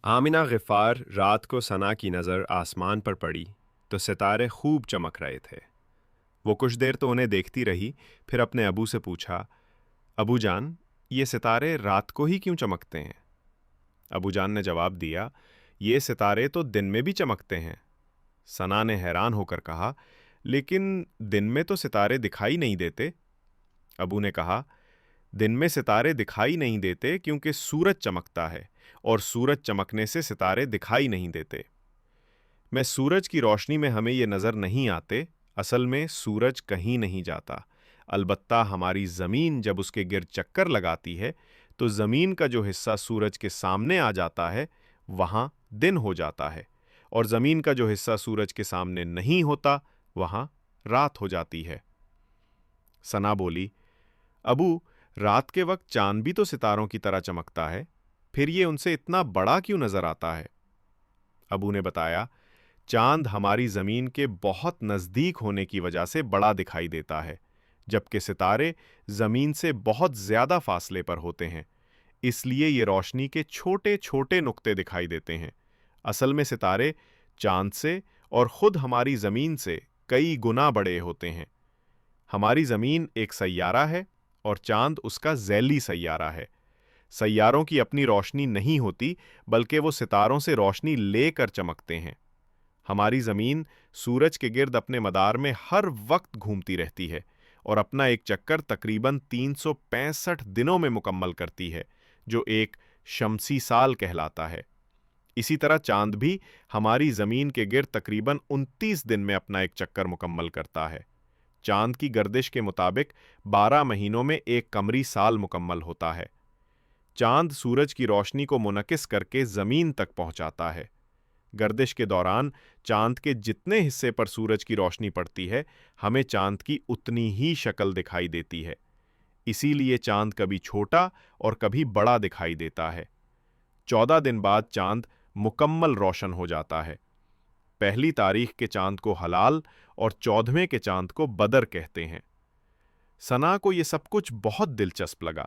آمنہ غفار رات کو ثنا کی نظر آسمان پر پڑی تو ستارے خوب چمک رہے تھے۔ وہ کچھ دیر تو انہیں دیکھتی رہی، پھر اپنے ابو سے پوچھا، ابو جان، یہ ستارے رات کو ہی کیوں چمکتے ہیں؟ ابو جان نے جواب دیا، یہ ستارے تو دن میں بھی چمکتے ہیں۔ ثنا نے حیران ہو کر کہا، لیکن دن میں تو ستارے دکھائی نہیں دیتے۔ ابو نے کہا، دن میں ستارے دکھائی نہیں دیتے کیونکہ سورج چمکتا ہے، اور سورج چمکنے سے ستارے دکھائی نہیں دیتے۔ میں سورج کی روشنی میں ہمیں یہ نظر نہیں آتے، اصل میں سورج کہیں نہیں جاتا، البتہ ہماری زمین جب اس کے گرد چکر لگاتی ہے تو زمین کا جو حصہ سورج کے سامنے آ جاتا ہے وہاں دن ہو جاتا ہے، اور زمین کا جو حصہ سورج کے سامنے نہیں ہوتا وہاں رات ہو جاتی ہے۔ ثنا بولی، ابو، رات کے وقت چاند بھی تو ستاروں کی طرح چمکتا ہے، پھر یہ ان سے اتنا بڑا کیوں نظر آتا ہے؟ ابو نے بتایا، چاند ہماری زمین کے بہت نزدیک ہونے کی وجہ سے بڑا دکھائی دیتا ہے، جبکہ ستارے زمین سے بہت زیادہ فاصلے پر ہوتے ہیں، اس لیے یہ روشنی کے چھوٹے چھوٹے نقطے دکھائی دیتے ہیں۔ اصل میں ستارے چاند سے اور خود ہماری زمین سے کئی گنا بڑے ہوتے ہیں۔ ہماری زمین ایک سیارہ ہے اور چاند اس کا ذیلی سیارہ ہے۔ سیاروں کی اپنی روشنی نہیں ہوتی، بلکہ وہ ستاروں سے روشنی لے کر چمکتے ہیں۔ ہماری زمین سورج کے گرد اپنے مدار میں ہر وقت گھومتی رہتی ہے اور اپنا ایک چکر تقریباً 365 دنوں میں مکمل کرتی ہے، جو ایک شمسی سال کہلاتا ہے۔ اسی طرح چاند بھی ہماری زمین کے گرد تقریباً 29 دن میں اپنا ایک چکر مکمل کرتا ہے۔ چاند کی گردش کے مطابق 12 مہینوں میں ایک قمری سال مکمل ہوتا ہے۔ چاند سورج کی روشنی کو منعکس کر کے زمین تک پہنچاتا ہے۔ گردش کے دوران چاند کے جتنے حصے پر سورج کی روشنی پڑتی ہے، ہمیں چاند کی اتنی ہی شکل دکھائی دیتی ہے۔ اسی لیے چاند کبھی چھوٹا اور کبھی بڑا دکھائی دیتا ہے۔ 14 دن بعد چاند مکمل روشن ہو جاتا ہے۔ پہلی تاریخ کے چاند کو ہلال اور 14ویں کے چاند کو بدر کہتے ہیں۔ ثنا کو یہ سب کچھ بہت دلچسپ لگا۔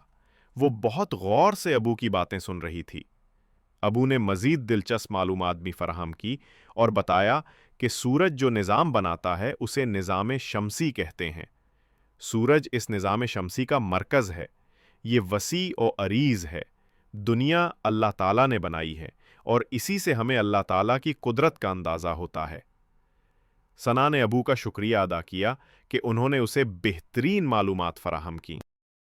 وہ بہت غور سے ابو کی باتیں سن رہی تھی۔ ابو نے مزید دلچسپ معلومات بھی فراہم کی اور بتایا کہ سورج جو نظام بناتا ہے اسے نظام شمسی کہتے ہیں۔ سورج اس نظام شمسی کا مرکز ہے۔ یہ وسیع و عریض ہے۔ دنیا اللہ تعالیٰ نے بنائی ہے اور اسی سے ہمیں اللہ تعالیٰ کی قدرت کا اندازہ ہوتا ہے۔ ثنا نے ابو کا شکریہ ادا کیا کہ انہوں نے اسے بہترین معلومات فراہم کی۔